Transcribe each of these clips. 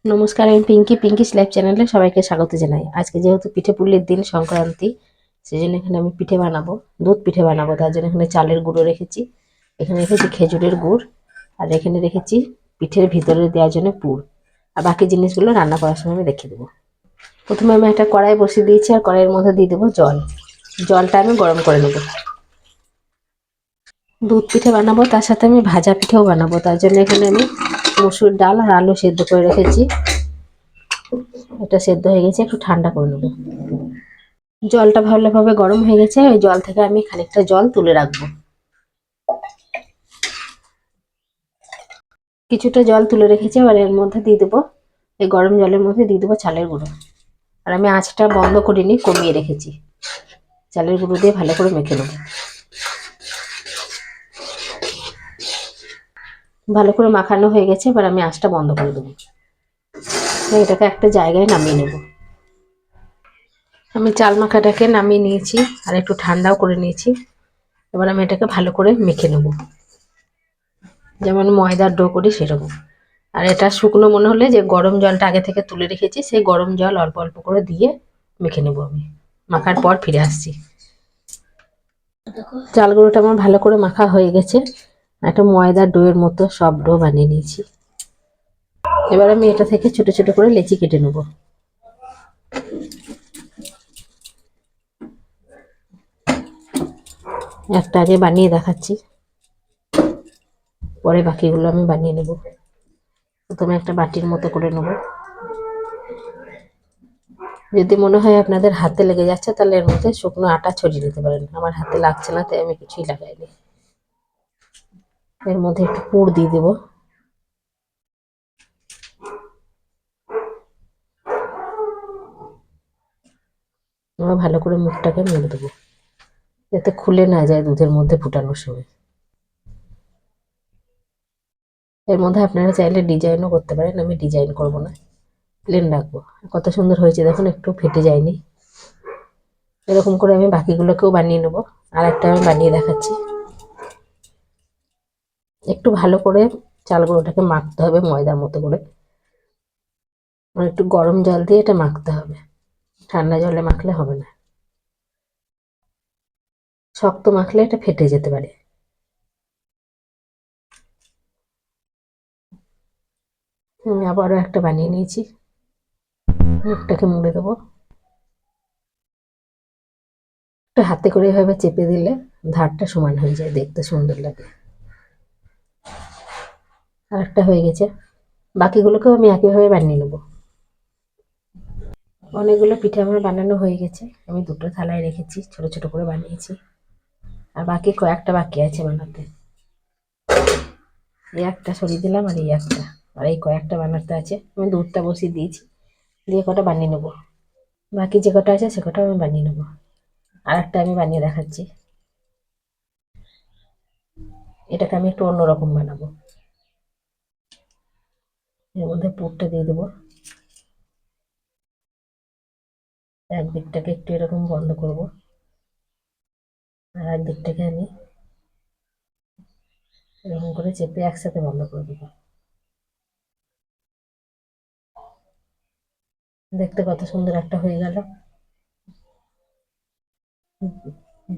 নমস্কার, আমি পিঙ্কিস লাইভ চ্যানেলে সবাইকে স্বাগত জানাই। আজকে যেহেতু পিঠে পুলির দিন, সংক্রান্তি, সেই জন্য এখানে আমি পিঠে বানাবো, দুধ পিঠে বানাবো। তার জন্য এখানে চালের গুঁড়ো রেখেছি, এখানে রেখেছি খেজুরের গুড়, আর এখানে রেখেছি পিঠের ভিতরে দেওয়ার জন্য পুর। আর বাকি জিনিসগুলো রান্না করার সময় আমি রেখে দেবো। প্রথমে আমি একটা কড়াই বসিয়ে দিয়েছি, আর কড়াইয়ের মধ্যে দিয়ে দেবো জল। জলটা আমি গরম করে নেবো। দুধ পিঠে বানাবো, তার সাথে আমি ভাজা পিঠেও বানাবো। তার জন্য এখানে আমি মসুর ডাল আর আলু সেদ্ধ করে রেখেছি। এটা সেদ্ধ হয়ে গেছে, একটু ঠান্ডা করে নেবো। জলটা ভালোভাবে গরম হয়ে গেছে, ওই জল থেকে আমি খানিকটা জল তুলে রাখবো। কিছুটা জল তুলে রেখেছি, এবার এর মধ্যে দিয়ে দেবো, এই গরম জলের মধ্যে দিয়ে দেবো চালের গুঁড়ো। আর আমি আঁচটা বন্ধ করিনি, কমিয়ে রেখেছি। চালের গুঁড়ো দিয়ে ভালো করে মেখে নেবো। ভালো করে মাখানো হয়ে গেছে, এবার আমি আঁচটা বন্ধ করে দেবো। এটাকে একটা জায়গায় নামিয়ে নেব। আমি চাল মাখাটাকে নামিয়ে নিয়েছি, আর একটু ঠান্ডাও করে নিয়েছি। এবার আমি এটাকে ভালো করে মেখে নেব, যেমন ময়দার ডো করি সেরকম। আর এটা শুকনো মনে হলে, যে গরম জলটা আগে থেকে তুলে রেখেছি, সেই গরম জল অল্প অল্প করে দিয়ে মেখে নেব। আমি মাখার পর ফিরে আসছি। চাল গুঁড়োটা আমার ভালো করে মাখা হয়ে গেছে, একটা ময়দার ডোয়ের মতো সব ডো বানিয়ে নিয়েছি। এবার আমি এটা থেকে ছোট ছোট করে লেচি কেটে নেব। একটা আগে বানিয়ে দেখাচ্ছি, পরে বাকিগুলো আমি বানিয়ে নেব। প্রথমে একটা বাটির মতো করে নেব। যদি মনে হয় আপনাদের হাতে লেগে যাচ্ছে, তাহলে এর মধ্যে শুকনো আটা ছড়িয়ে দিতে পারেন। আমার হাতে লাগছে না, তাই আমি কিছুই লাগাইনি। এর মধ্যে একটু পুর দিয়ে দেবো। এবার ভালো করে মুখটাকে মুড়ে দেবো, যাতে খুলে না যায় দুধের মধ্যে ফুটানোর সময়। এর মধ্যে আপনারা চাইলে ডিজাইনও করতে পারেন, আমি ডিজাইন করব না, প্লেন রাখবো। কত সুন্দর হয়েছে দেখুন, একটু ফেটে যায়নি। এরকম করে আমি বাকিগুলোকেও বানিয়ে নেব। আর একটা আমি বানিয়ে দেখাচ্ছি। একটু ভালো করে চাল গুঁড়োটাকে মাখতে হবে ময়দার মতো করে, আর একটু গরম জল দিয়ে এটা মাখতে হবে। ঠান্ডা জলে মাখলে হবে না, শক্ত মাখলে এটা ফেটে যেতে পারে। আমি আবারও একটা বানিয়ে নিয়েছি, মুখটাকে মুড়ে দেবো। একটু হাতে করে এভাবে চেপে দিলে ধারটা সমান হয়ে যায়, দেখতে সুন্দর লাগে। আর একটা হয়ে গেছে, বাকিগুলোকেও আমি একইভাবে বানিয়ে নেব। অনেকগুলো পিঠে আমার বানানো হয়ে গেছে, আমি দুটো থালায় রেখেছি, ছোট ছোট করে বানিয়েছি। আর বাকি কয়েকটা বাকি আছে বানাতে। এই একটা সরিয়ে দিলাম, আর এই একটা, আর এই কয়েকটা বানাতে আছে। আমি দুধটা বসিয়ে দিয়েছি, দিয়ে কটা বানিয়ে নেবো। বাকি যে কটা আছে সে কটা আমি বানিয়ে নেবো। আর একটা আমি বানিয়ে দেখাচ্ছি। এটাকে আমি একটু অন্যরকম বানাবো। এর মধ্যে পুরটা দিয়ে দেবো। একদিকটাকে একটু এরকম বন্ধ করব, আর একদিকটাকে আমি এরকম করে চেপে একসাথে বন্ধ করে দেবো। দেখতে কত সুন্দর একটা হয়ে গেল।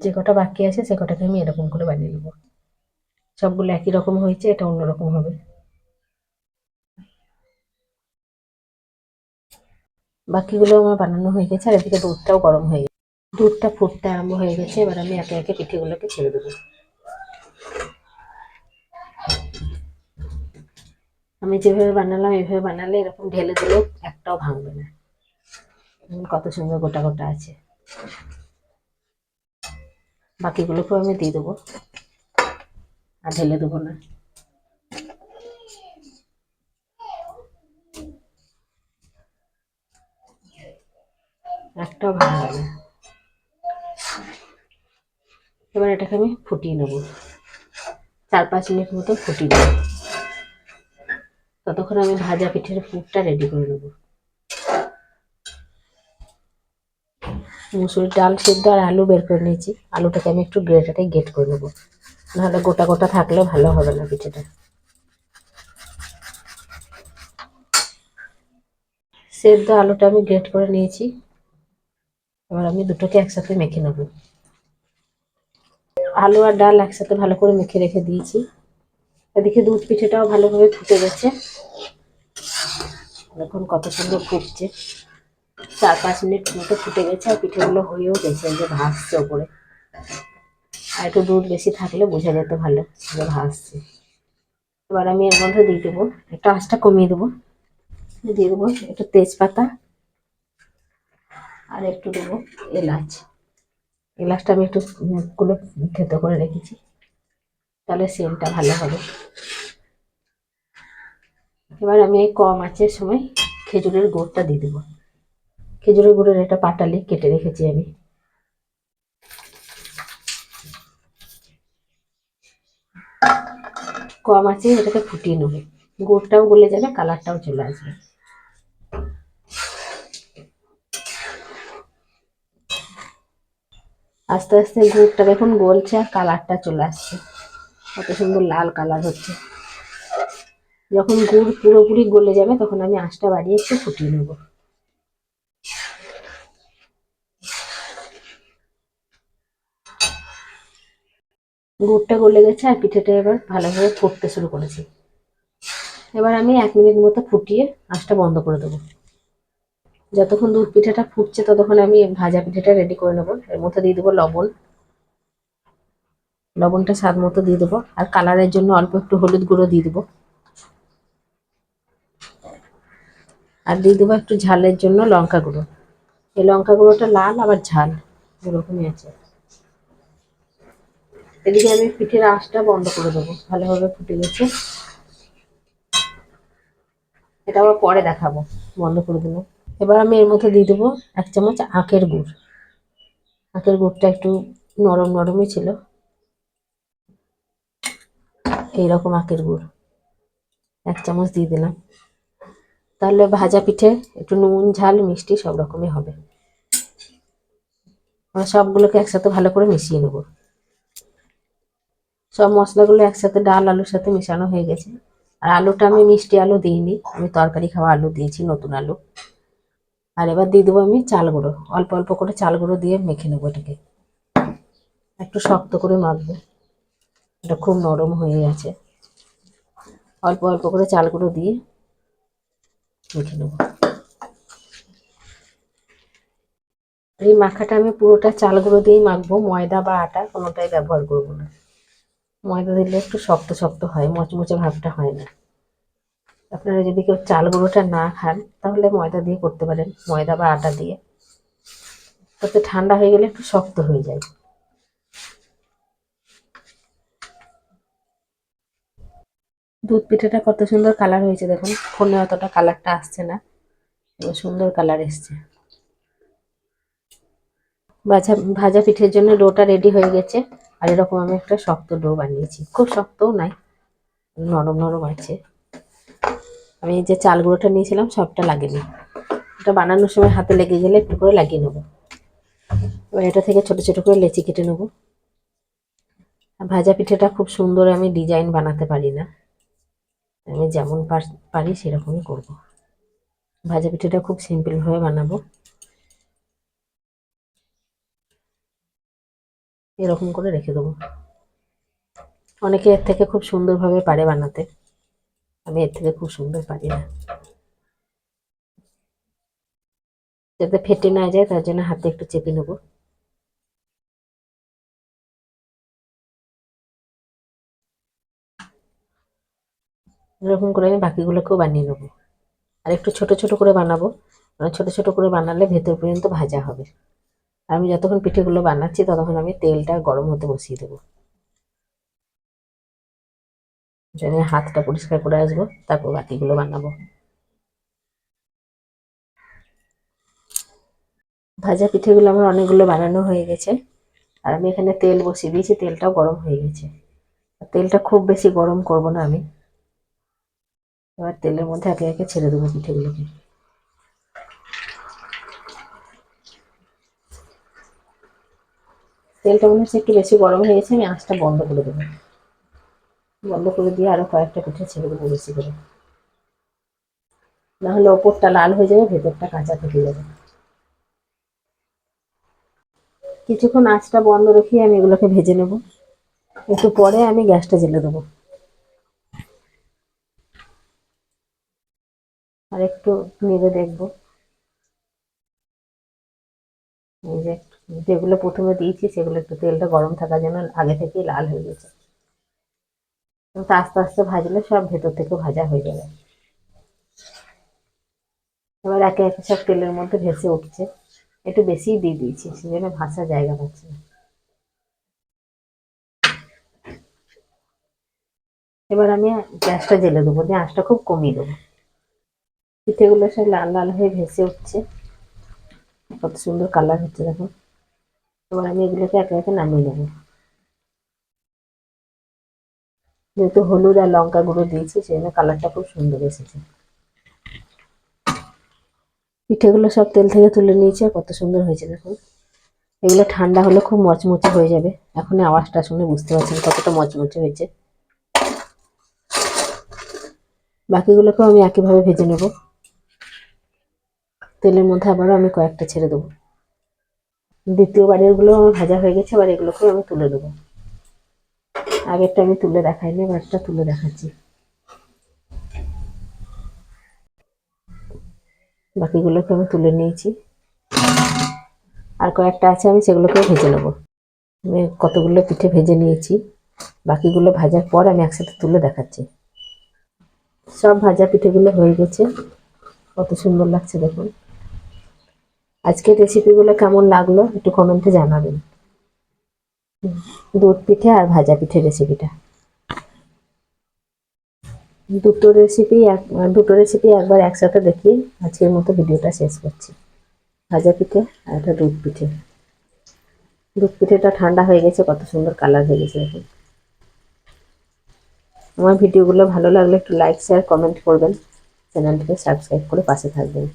যে কটা বাকি আছে সে কটাকে আমি এরকম করে বানিয়ে নেবো। সবগুলো একই রকম হয়েছে, এটা অন্যরকম হবে। বাকিগুলো আমার বানানো হয়ে গেছে, আর এদিকে দুধটাও গরম হয়ে গেছে। দুধটা ফুটতে আরম্ভ হয়ে গেছে, এবার আমি একে একে পিঠেগুলোকে ছেড়ে দেবো। আমি যেভাবে বানালাম এইভাবে বানালে এরকম ঢেলে দিলেও একটাও ভাঙবে না। কত সুন্দর গোটা গোটা আছে। বাকিগুলোকেও আমি দিয়ে দেবো, আর ঢেলে দেবো না। একটাও ভাঙবে না। এবার এটাকে আমি ফুটিয়ে নেবো, 4-5 মিনিট মতো ফুটিয়ে নেবো। ততক্ষণ আমি ভাজা পিঠের পুরটা রেডি করে নেবো। মুসুর ডাল সেদ্ধ আর আলু বের করে নিয়েছি, আলুটাকে আমি একটু গ্রেটারে গেট করে নেবো, নাহলে গোটা গোটা থাকলে ভালো হবে না পিঠেটা। সেদ্ধ আলুটা আমি গ্রেট করে নিয়েছি। এবার আমি দুটোকে একসাথে মেখে নেব। আলু আর ডাল একসাথে ভালো করে মেখে রেখে দিয়েছি। এদিকে দুধ পিঠেটাও ভালোভাবে ফুটে গেছে। দেখুন কত সুন্দর ফুটছে। 4-5 মিনিট মতো ফুটে গেছে আর পিঠেগুলো হয়েও গেছে, যে ভাসছে ওপরে। আর একটু দুধ বেশি থাকলে বোঝা যেত ভালো যে ভাসছে। এবার আমি এর মধ্যে দিয়ে দেবো, একটু আঁচটা কমিয়ে দেবো, দিয়ে দেবো একটু তেজপাতা আর একটু দেবো এলাচ। এলাচটা আমি একটু গুলো থেতো করে রেখেছি, তাহলে সেন্টটা ভালো হবে। এবার আমি এই কম আঁচের সময় খেজুরের গুড়টা দিয়ে দেবো। খেজুরের গুড়ের একটা পাটালি কেটে রেখেছি আমি। কম আঁচে এটাকে ফুটিয়ে নেবো, গুড়টাও গলে যাবে, কালারটাও চলে আসবে। আস্তে আস্তে গুড়টা দেখুন গলছে আর কালারটা চলে আসছে, কত সুন্দর লাল কালার হচ্ছে। যখন গুড় পুরোপুরি গলে যাবে তখন আমি আঁচটা বাড়িয়ে একটু ফুটিয়ে নেব। গুড়টা গলে গেছে আর পিঠেটা এবার ভালোভাবে ফুটতে শুরু করেছে। এবার আমি 1 মিনিট মতো ফুটিয়ে আঁচটা বন্ধ করে দেবো। যতক্ষণ দুধ পিঠেটা ফুটছে ততক্ষণ আমি ভাজা পিঠেটা রেডি করে নেবো। এর মধ্যে দিয়ে দেবো লবণ, লবণটা স্বাদ মতো দিয়ে দেবো। আর কালারের জন্য অল্প একটু হলুদ গুঁড়ো দিয়ে দেবো। আর দিয়ে দেবো একটু ঝালের জন্য লঙ্কা গুঁড়ো। এই লঙ্কা গুঁড়োটা লাল আবার ঝাল এরকমই আছে। এদিকে আমি পিঠের আঁচটা বন্ধ করে দেবো, ভালোভাবে ফুটে গেছে। এটা আবার পরে দেখাবো বন্ধ করে দিলাম। এবার আমি এর মধ্যে দিয়ে দেবো 1 চামচ আখের গুড়। আখের গুড়টা একটু নরম নরমই ছিল, এইরকম আখের গুড় 1 চামচ দিয়ে দিলাম। তাহলে ভাজা পিঠে একটু নুন ঝাল মিষ্টি সব রকমই হবে। সবগুলোকে একসাথে ভালো করে মিশিয়ে নেব। সব মশলাগুলো একসাথে ডাল আলুর সাথে মেশানো হয়ে গেছে। আর আলুটা আমি মিষ্টি আলু দিইনি, আমি তরকারি খাওয়া আলু দিয়েছি, নতুন আলু। আর এবার দিয়ে দেবো আমি চাল গুঁড়ো, অল্প অল্প করে চাল গুঁড়ো দিয়ে মেখে নেবো এটাকে। একটু শক্ত করে মাখবো, এটা খুব নরম হয়ে গেছে। অল্প অল্প করে চাল গুঁড়ো দিয়ে মেখে নেবো। এই মাখাটা আমি পুরোটা চাল গুঁড়ো দিয়েই মাখবো, ময়দা বা আটা কোনোটাই ব্যবহার করবো না। ময়দা দিলে একটু শক্ত শক্ত হয়, মচমচে ভাবটা হয় না। আপনারা যদি কেউ চাল গুঁড়োটা না খান তাহলে ময়দা দিয়ে করতে পারেন, ময়দা বা আটা দিয়ে। তাতে ঠান্ডা হয়ে গেলে একটু শক্ত হয়ে যায়। দুধ পিঠাটা কত সুন্দর কালার হয়েছে দেখুন, ফোনে অতটা কালারটা আসছে না, সুন্দর কালার এসছে। ভাজা ভাজা পিঠের জন্য ডোটা রেডি হয়ে গেছে। আর এরকম আমি একটা শক্ত ডো বানিয়েছি, খুব শক্তও নাই, নরম নরম আছে। আমি যে চাল গুঁড়োটা নিয়েছিলাম সবটা লাগেনি, এটা বানানোর সময় হাতে লেগে গেলে একটু করে লাগিয়ে নেবো। এবার এটা থেকে ছোট ছোট করে লেচি কেটে নেবো। ভাজা পিঠেটা খুব সুন্দর আমি ডিজাইন বানাতে পারি না, আমি যেমন পারি সেরকমই করব। ভাজা পিঠেটা খুব সিম্পল ভাবে বানাবো, এরকম করে রেখে দেবো। অনেকে এর থেকে খুব সুন্দরভাবে পারে বানাতে, আমি এর থেকে খুব সুন্দর পারি না। যাতে ফেটে না যায় তার জন্য হাতে একটু চেপে নেবো। এরকম করে আমি বাকিগুলোকেও বানিয়ে নেবো। আর একটু ছোট ছোট করে বানাবো, ছোট ছোট করে বানালে ভেতর পর্যন্ত ভাজা হবে। আর আমি যতক্ষণ পিঠেগুলো বানাচ্ছি ততক্ষণ আমি তেলটা গরম হতে বসিয়ে দেবো। আমি হাতটা পরিষ্কার করে আসবো, তারপর বাকিগুলো বানাবো। ভাজা পিঠেগুলো আমার অনেকগুলো বানানো হয়ে গেছে। আর আমি এখানে তেল বসিয়ে দিয়েছি, তেলটাও গরম হয়ে গেছে। তেলটা খুব বেশি গরম করব না আমি। এবার তেলের মধ্যে একে একে ছেড়ে দেবো পিঠেগুলোকে। তেলটা মনে হচ্ছে একটু বেশি গরম হয়ে গেছে, আমি আঁচটা বন্ধ করে দেবো। বন্ধ করে দিয়ে আরো কয়েকটা পিঠে ছেড়ে দেবো বেশি করে। নাহলে ওপরটা লাল হয়ে যাবে, ভেতরটা কাঁচা থেকে যাবে। কিছুক্ষণ আঁচটা বন্ধ রেখে আমি এগুলোকে ভেজে নেব। একটু পরে আমি গ্যাসটা জ্বেলে দেবো। আর একটু নেড়ে দেখবো। এই যে যেগুলো প্রথমে দিয়েছি সেগুলো একটু তেলটা গরম থাকার জন্য আগে থেকেই লাল হয়ে গেছে। কিন্তু আস্তে আস্তে ভাজলে সব ভেতর থেকে ভাজা হয়ে যাবে। এবার একে একে সব তেলের মধ্যে ভেসে উঠছে। একটু বেশিই দিয়ে দিয়েছি, সেজন্য ভাসার জায়গা পাচ্ছে না। এবার আমি গ্যাসটা জ্বেলে দেবো, দিয়ে আঁচটা খুব কমিয়ে দেবো। পিঠেগুলো সব লাল লাল হয়ে ভেসে উঠছে, কত সুন্দর কালার হচ্ছে দেখো। এবার আমি এগুলোকে একে একে নামিয়ে নেবো। যেহেতু হলুদ আর লঙ্কা গুঁড়ো দিয়েছি সেজন্য কালারটা খুব সুন্দর এসেছে। পিঠেগুলো সব তেল থেকে তুলে নিয়েছে, কত সুন্দর হয়েছে দেখুন। এগুলো ঠান্ডা হলে খুব মচমচে হয়ে যাবে। এখন আওয়াজটা শুনে বুঝতে পারছেন কতটা মচমচে হয়েছে। বাকিগুলোকেও আমি একইভাবে ভেজে নেব। তেলের মধ্যে আবারও আমি কয়েকটা ছেড়ে দেবো। দ্বিতীয়বারের গুলো আমার ভাজা হয়ে গেছে, এবার এগুলোকেও আমি তুলে দেবো। আগেরটা আমি তুলে দেখাইনি, এবারটা তুলে দেখাচ্ছি। বাকিগুলোকে আমি তুলে নিয়েছি, আর কয়েকটা আছে আমি সেগুলোকেও ভেজে নেবো। আমি কতগুলো পিঠে ভেজে নিয়েছি, বাকিগুলো ভাজার পর আমি একসাথে তুলে দেখাচ্ছি। সব ভাজা পিঠেগুলো হয়ে গেছে, কত সুন্দর লাগছে দেখুন। আজকের রেসিপিগুলো কেমন লাগলো একটু কমেন্টে জানাবেন। দুধ পিঠে আর ভাজা পিঠে রেসিপিটা, দুটো রেসিপি দুটো রেসিপি একবার একসাথে দেখিয়ে আজকের মতো ভিডিওটা শেষ করছি। ভাজা পিঠে আর একটা দুধ পিঠে। দুধ পিঠেটা ঠান্ডা হয়ে গেছে, কত সুন্দর কালার হয়ে গেছে দেখুন। আমার ভিডিওগুলো ভালো লাগলে একটু লাইক শেয়ার কমেন্ট করবেন, চ্যানেলটিকে সাবস্ক্রাইব করে পাশে থাকবেন।